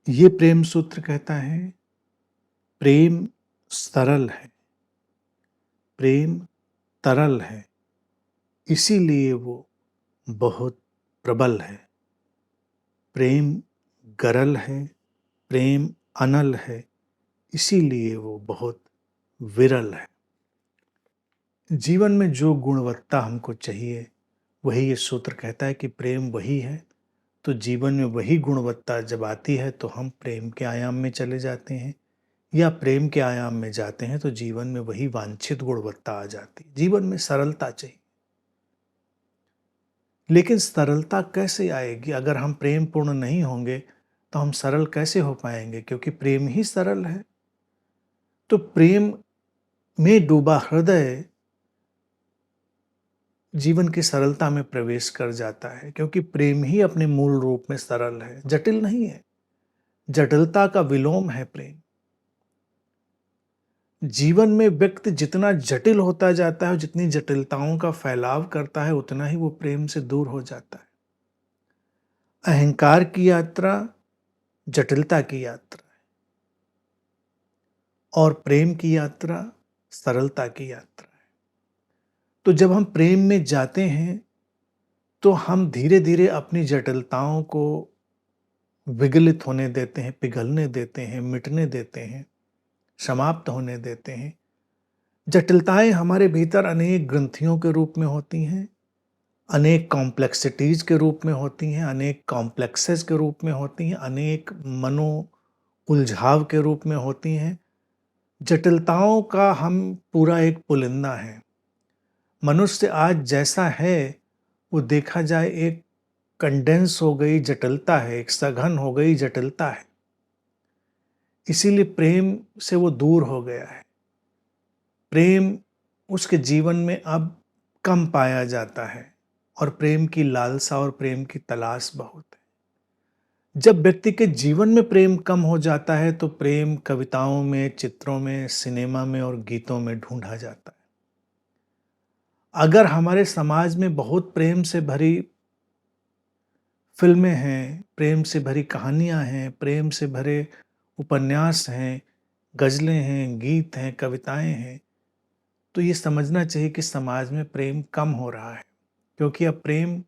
ये प्रेम सूत्र कहता है, प्रेम सरल है, प्रेम तरल है, इसीलिए वो बहुत प्रबल है। प्रेम गरल है, प्रेम अनल है, इसीलिए वो बहुत विरल है। जीवन में जो गुणवत्ता हमको चाहिए, वही ये सूत्र कहता है कि प्रेम वही है। तो जीवन में वही गुणवत्ता जब आती है तो हम प्रेम के आयाम में चले जाते हैं, या प्रेम के आयाम में जाते हैं तो जीवन में वही वांछित गुणवत्ता आ जाती है। जीवन में सरलता चाहिए, लेकिन सरलता कैसे आएगी? अगर हम प्रेम पूर्ण नहीं होंगे तो हम सरल कैसे हो पाएंगे? क्योंकि प्रेम ही सरल है। तो प्रेम में डूबा हृदय जीवन की सरलता में प्रवेश कर जाता है, क्योंकि प्रेम ही अपने मूल रूप में सरल है, जटिल नहीं है। जटिलता का विलोम है प्रेम। जीवन में व्यक्ति जितना जटिल होता जाता है, जितनी जटिलताओं का फैलाव करता है, उतना ही वो प्रेम से दूर हो जाता है। अहंकार की यात्रा जटिलता की यात्रा है, और प्रेम की यात्रा सरलता की यात्रा है। तो जब हम प्रेम में जाते हैं तो हम धीरे धीरे अपनी जटिलताओं को विगलित होने देते हैं, पिघलने देते हैं, मिटने देते हैं, समाप्त होने देते हैं। जटिलताएं हमारे भीतर अनेक ग्रंथियों के रूप में होती हैं, अनेक कॉम्प्लेक्सिटीज के रूप में होती हैं, अनेक कॉम्प्लेक्सेस के रूप में होती हैं, अनेक मनो उलझाव के रूप में होती हैं। जटिलताओं का हम पूरा एक पुलिंदा है। मनुष्य आज जैसा है वो देखा जाए एक कंडेंस हो गई जटिलता है, एक सघन हो गई जटिलता है। इसीलिए प्रेम से वो दूर हो गया है। प्रेम उसके जीवन में अब कम पाया जाता है, और प्रेम की लालसा और प्रेम की तलाश बहुत है। जब व्यक्ति के जीवन में प्रेम कम हो जाता है तो प्रेम कविताओं में, चित्रों में, सिनेमा में और गीतों में ढूंढा जाता है। अगर हमारे समाज में बहुत प्रेम से भरी फिल्में हैं, प्रेम से भरी कहानियां हैं, प्रेम से भरे उपन्यास हैं, गज़लें हैं, गीत हैं, कविताएं हैं, तो ये समझना चाहिए कि समाज में प्रेम कम हो रहा है, क्योंकि अब प्रेम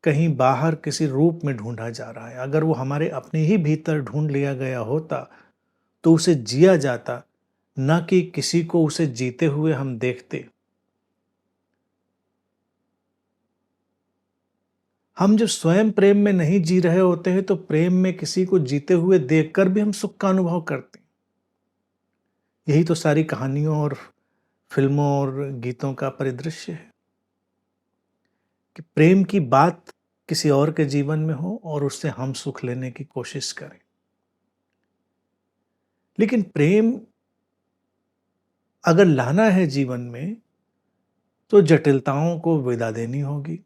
कहीं बाहर किसी रूप में ढूंढा जा रहा है। अगर वो हमारे अपने ही भीतर ढूंढ लिया गया होता तो उसे जिया जाता, न कि किसी को उसे जीते हुए हम देखते। हम जब स्वयं प्रेम में नहीं जी रहे होते हैं तो प्रेम में किसी को जीते हुए देखकर भी हम सुख का अनुभव करते हैं। यही तो सारी कहानियों और फिल्मों और गीतों का परिदृश्य है, कि प्रेम की बात किसी और के जीवन में हो और उससे हम सुख लेने की कोशिश करें। लेकिन प्रेम अगर लाना है जीवन में तो जटिलताओं को विदा देनी होगी,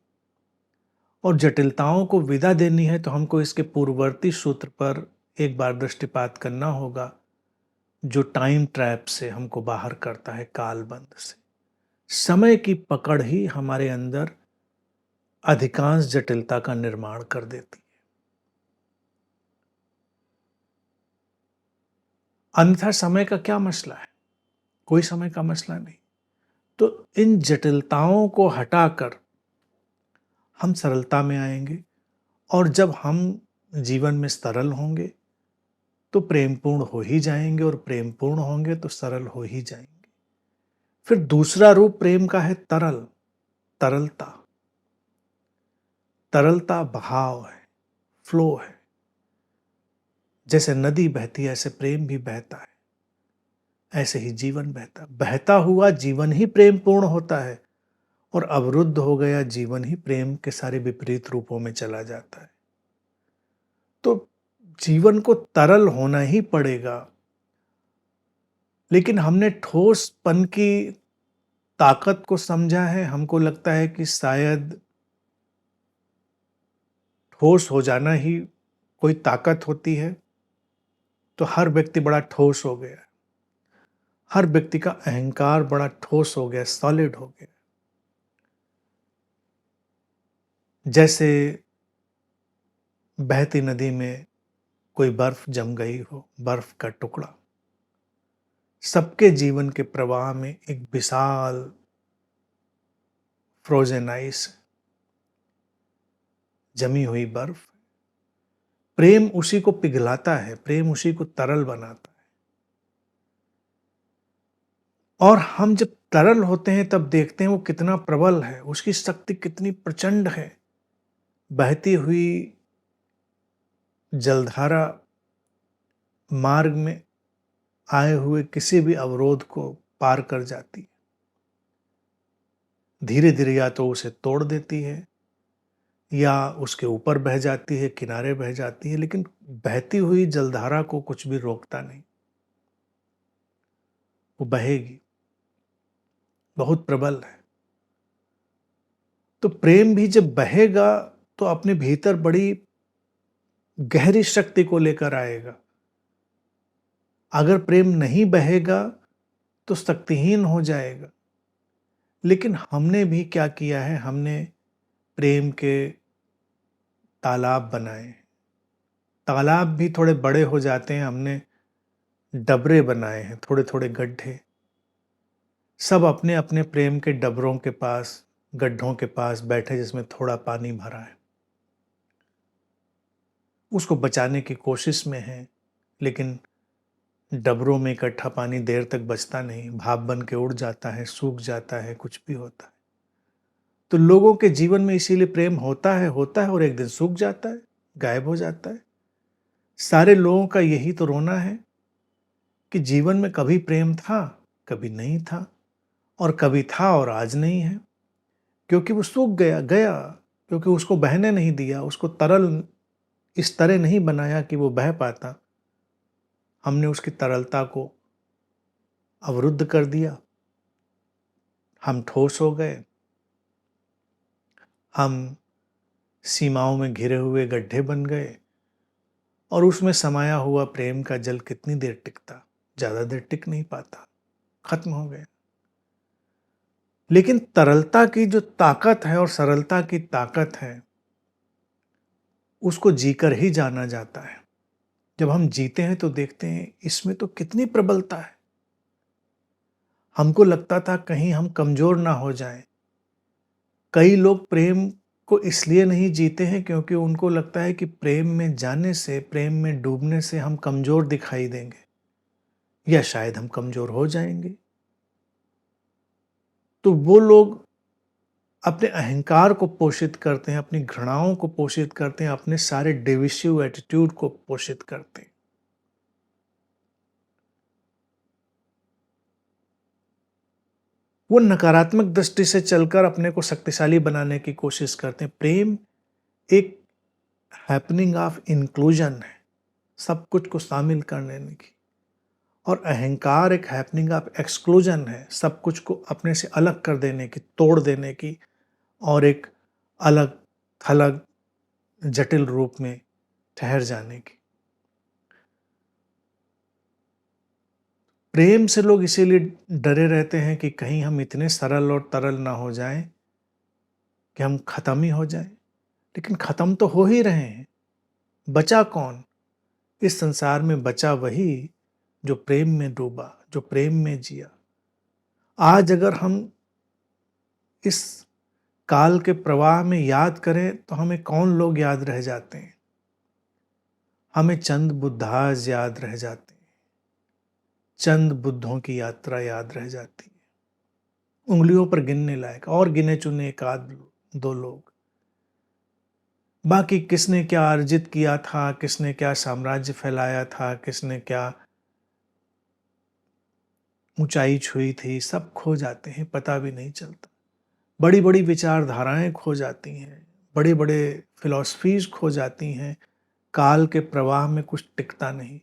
और जटिलताओं को विदा देनी है तो हमको इसके पूर्ववर्ती सूत्र पर एक बार दृष्टिपात करना होगा, जो टाइम ट्रैप से हमको बाहर करता है, कालबंध से। समय की पकड़ ही हमारे अंदर अधिकांश जटिलता का निर्माण कर देती है। अन्यथा समय का क्या मसला है? कोई समय का मसला नहीं। तो इन जटिलताओं को हटाकर हम सरलता में आएंगे, और जब हम जीवन में सरल होंगे तो प्रेमपूर्ण हो ही जाएंगे, और प्रेमपूर्ण होंगे तो सरल हो ही जाएंगे। फिर दूसरा रूप प्रेम का है तरल, तरलता। तरलता बहाव है, फ्लो है। जैसे नदी बहती है ऐसे प्रेम भी बहता है, ऐसे ही जीवन बहता। बहता हुआ जीवन ही प्रेम पूर्ण होता है, और अवरुद्ध हो गया जीवन ही प्रेम के सारे विपरीत रूपों में चला जाता है। तो जीवन को तरल होना ही पड़ेगा, लेकिन हमने ठोसपन की ताकत को समझा है। हमको लगता है कि शायद ठोस हो जाना ही कोई ताकत होती है, तो हर व्यक्ति बड़ा ठोस हो गया। हर व्यक्ति का अहंकार बड़ा ठोस हो गया, सॉलिड हो गया। जैसे बहती नदी में कोई बर्फ जम गई हो, बर्फ का टुकड़ा। सबके जीवन के प्रवाह में एक विशाल फ्रोजन आइस, जमी हुई बर्फ। प्रेम उसी को पिघलाता है, प्रेम उसी को तरल बनाता है। और हम जब तरल होते हैं तब देखते हैं वो कितना प्रबल है, उसकी शक्ति कितनी प्रचंड है। बहती हुई जलधारा मार्ग में आए हुए किसी भी अवरोध को पार कर जाती है। धीरे धीरे या तो उसे तोड़ देती है या उसके ऊपर बह जाती है, किनारे बह जाती है, लेकिन बहती हुई जलधारा को कुछ भी रोकता नहीं, वो बहेगी, बहुत प्रबल है। तो प्रेम भी जब बहेगा तो अपने भीतर बड़ी गहरी शक्ति को लेकर आएगा। अगर प्रेम नहीं बहेगा तो शक्तिहीन हो जाएगा। लेकिन हमने भी क्या किया है, हमने प्रेम के तालाब बनाए। तालाब भी थोड़े बड़े हो जाते हैं, हमने डबरे बनाए हैं, थोड़े थोड़े गड्ढे। सब अपने अपने प्रेम के डबरों के पास, गड्ढों के पास बैठे जिसमें थोड़ा पानी भरा है, उसको बचाने की कोशिश में है। लेकिन डबरों में इकट्ठा पानी देर तक बचता नहीं, भाप बन के उड़ जाता है, सूख जाता है, कुछ भी होता है। तो लोगों के जीवन में इसीलिए प्रेम होता है और एक दिन सूख जाता है, गायब हो जाता है। सारे लोगों का यही तो रोना है कि जीवन में कभी प्रेम था, कभी नहीं था, और कभी था और आज नहीं है, क्योंकि वो सूख गया, क्योंकि उसको बहने नहीं दिया, उसको तरल इस तरह नहीं बनाया कि वो बह पाता। हमने उसकी तरलता को अवरुद्ध कर दिया, हम ठोस हो गए, हम सीमाओं में घिरे हुए गड्ढे बन गए, और उसमें समाया हुआ प्रेम का जल कितनी देर टिकता? ज्यादा देर टिक नहीं पाता, खत्म हो गया। लेकिन तरलता की जो ताकत है और सरलता की ताकत है, उसको जीकर ही जाना जाता है। जब हम जीते हैं तो देखते हैं इसमें तो कितनी प्रबलता है। हमको लगता था कहीं हम कमजोर ना हो जाएं। कई लोग प्रेम को इसलिए नहीं जीते हैं क्योंकि उनको लगता है कि प्रेम में जाने से, प्रेम में डूबने से हम कमजोर दिखाई देंगे या शायद हम कमजोर हो जाएंगे। तो वो लोग अपने अहंकार को पोषित करते हैं, अपनी घृणाओं को पोषित करते हैं, अपने सारे डिविसिव एटीट्यूड को पोषित करते हैं। वो नकारात्मक दृष्टि से चलकर अपने को शक्तिशाली बनाने की कोशिश करते हैं। प्रेम एक हैपनिंग ऑफ इंक्लूजन है, सब कुछ को शामिल करने की, और अहंकार एक हैपनिंग ऑफ एक्सक्लूजन है, सब कुछ को अपने से अलग कर देने की, तोड़ देने की, और एक अलग थलग जटिल रूप में ठहर जाने की। प्रेम से लोग इसीलिए डरे रहते हैं कि कहीं हम इतने सरल और तरल ना हो जाएं कि हम खत्म ही हो जाएं। लेकिन खत्म तो हो ही रहे हैं। बचा कौन? इस संसार में बचा वही जो प्रेम में डूबा, जो प्रेम में जिया। आज अगर हम इस काल के प्रवाह में याद करें तो हमें कौन लोग याद रह जाते हैं? हमें चंद बुद्धाज याद रह जाते हैं, चंद बुद्धों की यात्रा याद रह जाती है, उंगलियों पर गिनने लायक, और गिने चुने एक आध दो लोग। बाकी किसने क्या अर्जित किया था, किसने क्या साम्राज्य फैलाया था, किसने क्या ऊंचाई छुई थी, सब खो जाते हैं, पता भी नहीं चलता। बड़ी बड़ी विचारधाराएं खो जाती हैं, बड़े बड़े फिलॉसफीज खो जाती हैं, काल के प्रवाह में कुछ टिकता नहीं।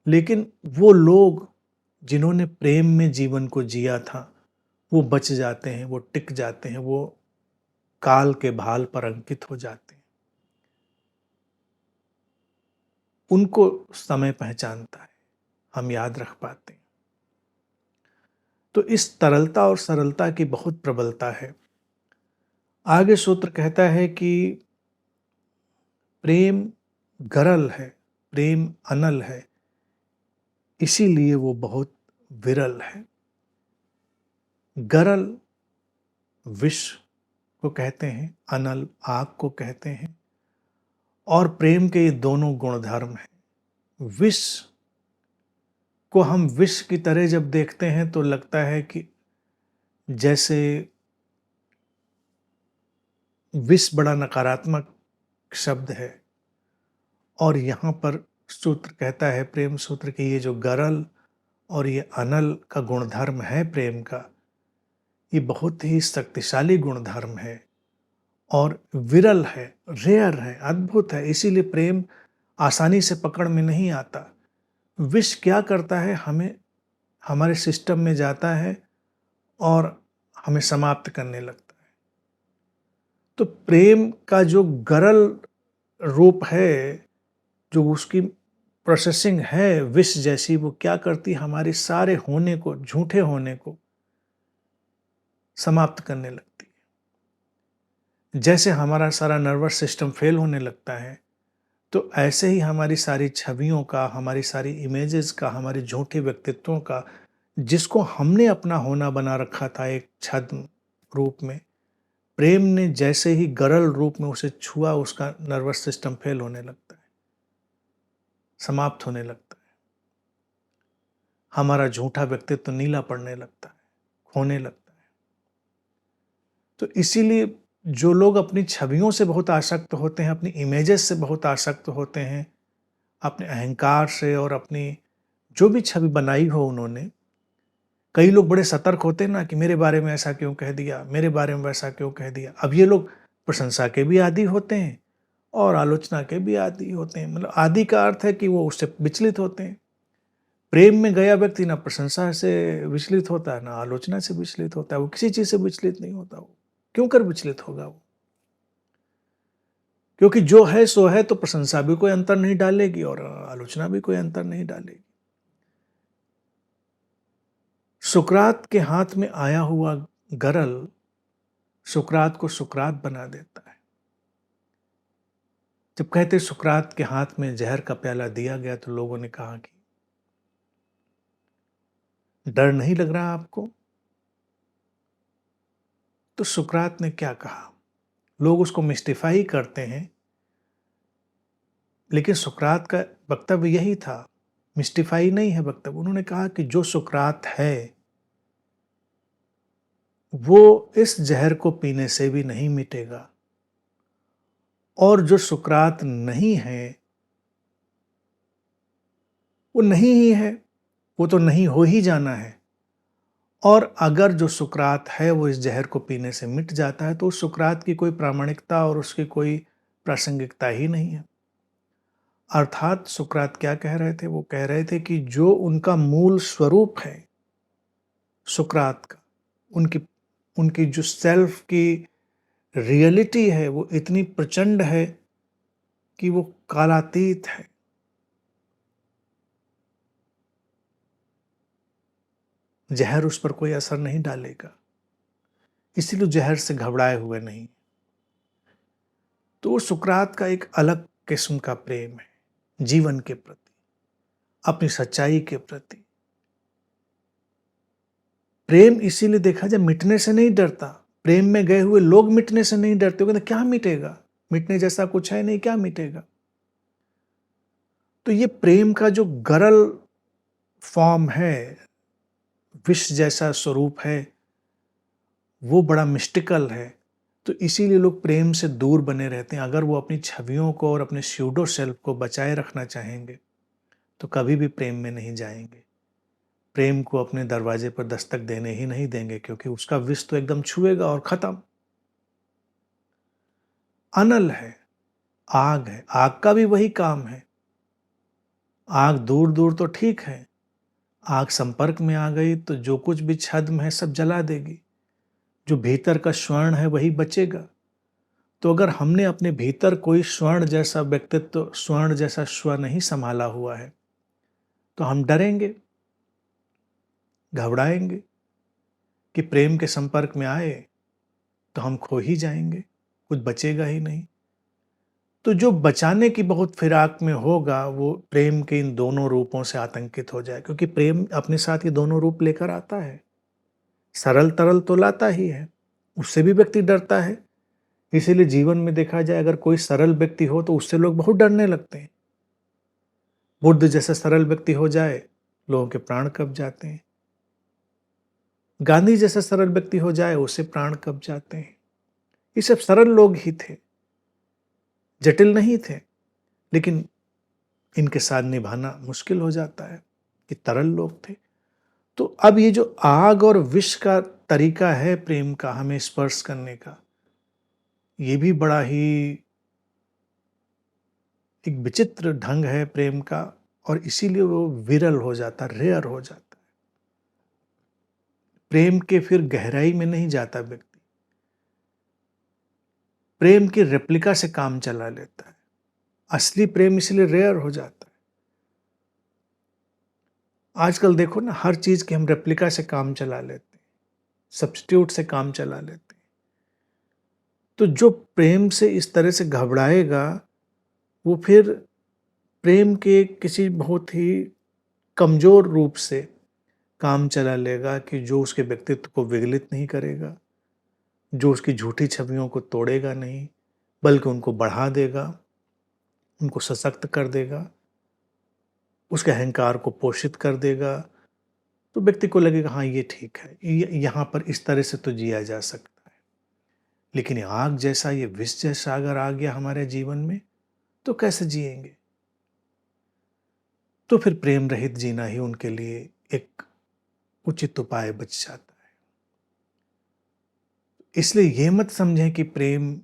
लेकिन वो लोग जिन्होंने प्रेम में जीवन को जिया था, वो बच जाते हैं, वो टिक जाते हैं, वो काल के भाल पर अंकित हो जाते हैं। उनको समय पहचानता है, हम याद रख पाते हैं। तो इस तरलता और सरलता की बहुत प्रबलता है। आगे सूत्र कहता है कि प्रेम गरल है, प्रेम अनल है, इसीलिए वो बहुत विरल है। गरल विष को कहते हैं, अनल आग को कहते हैं, और प्रेम के ये दोनों गुणधर्म हैं। विष को हम विष की तरह जब देखते हैं तो लगता है कि जैसे विष बड़ा नकारात्मक शब्द है, और यहाँ पर सूत्र कहता है, प्रेम सूत्र, कि ये जो गरल और ये अनल का गुणधर्म है प्रेम का, ये बहुत ही शक्तिशाली गुणधर्म है और विरल है, रेयर है, अद्भुत है। इसीलिए प्रेम आसानी से पकड़ में नहीं आता। विष क्या करता है, हमें हमारे सिस्टम में जाता है और हमें समाप्त करने लगता है। तो प्रेम का जो गरल रूप है, जो उसकी प्रोसेसिंग है विष जैसी, वो क्या करती, हमारे सारे होने को, झूठे होने को समाप्त करने लगती है। जैसे हमारा सारा नर्वस सिस्टम फेल होने लगता है, तो ऐसे ही हमारी सारी छवियों का, हमारी सारी इमेजेस का, हमारे झूठे व्यक्तित्वों का, जिसको हमने अपना होना बना रखा था एक छद्म रूप में, प्रेम ने जैसे ही गरल रूप में उसे छुआ, उसका नर्वस सिस्टम फेल होने लगता है, समाप्त होने लगता है। हमारा झूठा व्यक्तित्व नीला पड़ने लगता है, खोने लगता है। तो इसीलिए जो लोग अपनी छवियों से बहुत आसक्त होते हैं, अपनी इमेजेस से बहुत आसक्त होते हैं, अपने अहंकार से, और अपनी जो भी छवि बनाई हो उन्होंने, कई लोग बड़े सतर्क होते हैं ना कि मेरे बारे में ऐसा क्यों कह दिया, मेरे बारे में वैसा क्यों कह दिया। अब ये लोग प्रशंसा के भी आदी होते हैं और आलोचना के भी आदी होते हैं। मतलब आदि का अर्थ है कि वो उससे विचलित होते हैं। प्रेम में गया व्यक्ति ना प्रशंसा से विचलित होता है, ना आलोचना से विचलित होता है, वो किसी चीज से विचलित नहीं होता। वो क्यों कर विचलित होगा वो? क्योंकि जो है सो है, तो प्रशंसा भी कोई अंतर नहीं डालेगी और आलोचना भी कोई अंतर नहीं डालेगी। सुकरात के हाथ में आया हुआ गरल सुकरात को सुकरात बना देता है। जब कहते सुकरात के हाथ में जहर का प्याला दिया गया, तो लोगों ने कहा कि डर नहीं लग रहा आपको? तो सुकरात ने क्या कहा? लोग उसको मिस्टिफाई करते हैं, लेकिन सुकरात का वक्तव्य यही था, मिस्टिफाई नहीं है वक्तव्य। उन्होंने कहा कि जो सुकरात है वो इस जहर को पीने से भी नहीं मिटेगा, और जो सुकरात नहीं है वो नहीं ही है, वो तो नहीं हो ही जाना है। और अगर जो सुकरात है वो इस जहर को पीने से मिट जाता है, तो उस सुकरात की कोई प्रामाणिकता और उसकी कोई प्रासंगिकता ही नहीं है। अर्थात सुकरात क्या कह रहे थे? वो कह रहे थे कि जो उनका मूल स्वरूप है सुकरात का, उनकी उनकी जो सेल्फ की रियलिटी है, वो इतनी प्रचंड है कि वो कालातीत है। जहर उस पर कोई असर नहीं डालेगा, इसीलिए जहर से घबराए हुए नहीं। तो सुकरात का एक अलग किस्म का प्रेम है, जीवन के प्रति, अपनी सच्चाई के प्रति। प्रेम इसीलिए देखा जाए मिटने से नहीं डरता। प्रेम में गए हुए लोग मिटने से नहीं डरते। वो कहते क्या मिटेगा, मिटने जैसा कुछ है नहीं, क्या मिटेगा। तो ये प्रेम का जो गरल फॉर्म है, विष जैसा स्वरूप है, वो बड़ा मिस्टिकल है। तो इसीलिए लोग प्रेम से दूर बने रहते हैं। अगर वो अपनी छवियों को और अपने स्यूडो सेल्फ को बचाए रखना चाहेंगे, तो कभी भी प्रेम में नहीं जाएंगे। प्रेम को अपने दरवाजे पर दस्तक देने ही नहीं देंगे, क्योंकि उसका विष तो एकदम छुएगा और खत्म। अनल है, आग है, आग का भी वही काम है। आग दूर दूर तो ठीक है, आग संपर्क में आ गई तो जो कुछ भी छद्म है सब जला देगी। जो भीतर का स्वर्ण है वही बचेगा। तो अगर हमने अपने भीतर कोई स्वर्ण जैसा व्यक्तित्व, स्वर्ण जैसा स्व नहीं संभाला हुआ है, तो हम डरेंगे, घबराएंगे कि प्रेम के संपर्क में आए तो हम खो ही जाएंगे, कुछ बचेगा ही नहीं। तो जो बचाने की बहुत फिराक में होगा, वो प्रेम के इन दोनों रूपों से आतंकित हो जाए, क्योंकि प्रेम अपने साथ ये दोनों रूप लेकर आता है। सरल तरल तो लाता ही है, उससे भी व्यक्ति डरता है। इसीलिए जीवन में देखा जाए, अगर कोई सरल व्यक्ति हो तो उससे लोग बहुत डरने लगते हैं। बुद्ध जैसा सरल व्यक्ति हो जाए, लोगों के प्राण कब जाते हैं। गांधी जैसा सरल व्यक्ति हो जाए, उससे प्राण कब जाते हैं। ये सब सरल लोग ही थे, जटिल नहीं थे, लेकिन इनके साथ निभाना मुश्किल हो जाता है कि तरल लोग थे। तो अब ये जो आग और विष का तरीका है प्रेम का हमें स्पर्श करने का, ये भी बड़ा ही एक विचित्र ढंग है प्रेम का, और इसीलिए वो विरल हो जाता, रेयर हो जाता है। प्रेम के फिर गहराई में नहीं जाता व्यक्ति, प्रेम की रेप्लिका से काम चला लेता है। असली प्रेम इसलिए रेयर हो जाता है। आजकल देखो ना, हर चीज के हम रेप्लिका से काम चला लेते हैं, सब्स्टिट्यूट से काम चला लेते हैं। तो जो प्रेम से इस तरह से घबराएगा, वो फिर प्रेम के किसी बहुत ही कमजोर रूप से काम चला लेगा कि जो उसके व्यक्तित्व को विगलित नहीं करेगा, जो उसकी झूठी छवियों को तोड़ेगा नहीं, बल्कि उनको बढ़ा देगा, उनको सशक्त कर देगा, उसके अहंकार को पोषित कर देगा। तो व्यक्ति को लगेगा हाँ ये ठीक है, यहाँ पर इस तरह से तो जिया जा सकता है। लेकिन ये आग जैसा, ये विष जैसा अगर आ गया हमारे जीवन में, तो कैसे जिएंगे। तो फिर प्रेम रहित जीना ही उनके लिए एक उचित उपाय बच जाता है। इसलिए ये मत समझें कि प्रेम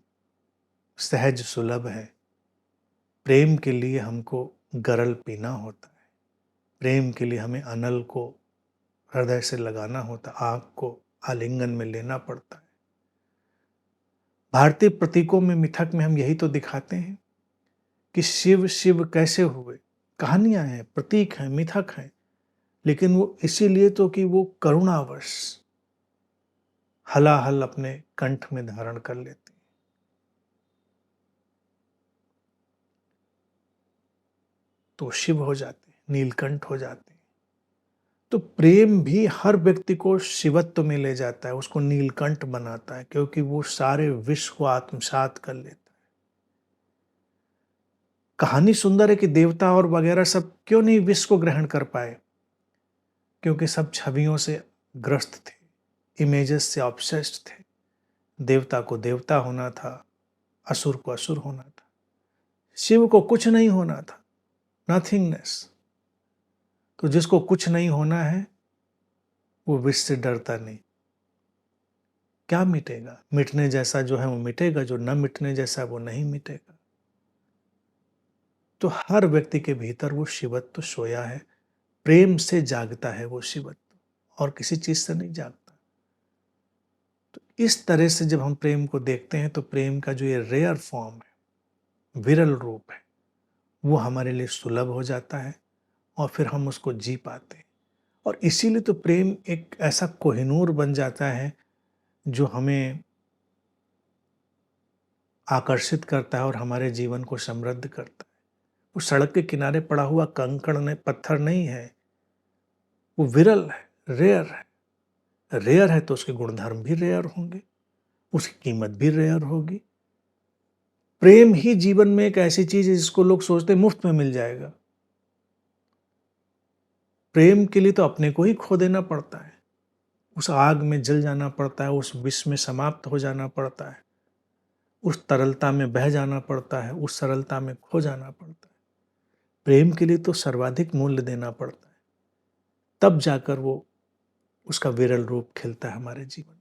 सहज सुलभ है। प्रेम के लिए हमको गरल पीना होता है, प्रेम के लिए हमें अनल को हृदय से लगाना होता है, आग को आलिंगन में लेना पड़ता है। भारतीय प्रतीकों में, मिथक में हम यही तो दिखाते हैं कि शिव शिव कैसे हुए। कहानियां हैं, प्रतीक हैं, मिथक हैं, लेकिन वो इसीलिए तो कि वो करुणावश हलाहल अपने कंठ में धारण कर लेते हैं। तो शिव हो जाते हैं, नीलकंठ हो जाते हैं। तो प्रेम भी हर व्यक्ति को शिवत्व में ले जाता है, उसको नीलकंठ बनाता है, क्योंकि वो सारे विश्व को आत्मसात कर लेता है। कहानी सुंदर है कि देवता और वगैरह सब क्यों नहीं विश्व को ग्रहण कर पाए, क्योंकि सब छवियों से ग्रस्त थे, इमेजेस से ऑब्सेस्ड थे। देवता को देवता होना था, असुर को असुर होना था, शिव को कुछ नहीं होना था, नथिंगनेस। तो जिसको कुछ नहीं होना है, वो विष से डरता नहीं। क्या मिटेगा, मिटने जैसा जो है वो मिटेगा, जो न मिटने जैसा वो नहीं मिटेगा। तो हर व्यक्ति के भीतर वो शिवत्व सोया है, प्रेम से जागता है वो शिवत्व, और किसी चीज से नहीं जागता। तो इस तरह से जब हम प्रेम को देखते हैं, तो प्रेम का जो ये रेयर फॉर्म है, विरल रूप है, वो हमारे लिए सुलभ हो जाता है, और फिर हम उसको जी पाते हैं। और इसीलिए तो प्रेम एक ऐसा कोहिनूर बन जाता है जो हमें आकर्षित करता है और हमारे जीवन को समृद्ध करता है। वो सड़क के किनारे पड़ा हुआ कंकड़ ने पत्थर नहीं है, वो विरल है, रेयर है। रेयर है तो उसके गुणधर्म भी रेयर होंगे, उसकी कीमत भी रेयर होगी। प्रेम ही जीवन में एक ऐसी चीज है जिसको लोग सोचते मुफ्त में मिल जाएगा। प्रेम के लिए तो अपने को ही खो देना पड़ता है, उस आग में जल जाना पड़ता है, उस विष में समाप्त हो जाना पड़ता है, उस तरलता में बह जाना पड़ता है, उस सरलता में खो जाना पड़ता है। प्रेम के लिए तो सर्वाधिक मूल्य देना पड़ता है, तब जाकर वो उसका विरल रूप खिलता है हमारे जीवन में।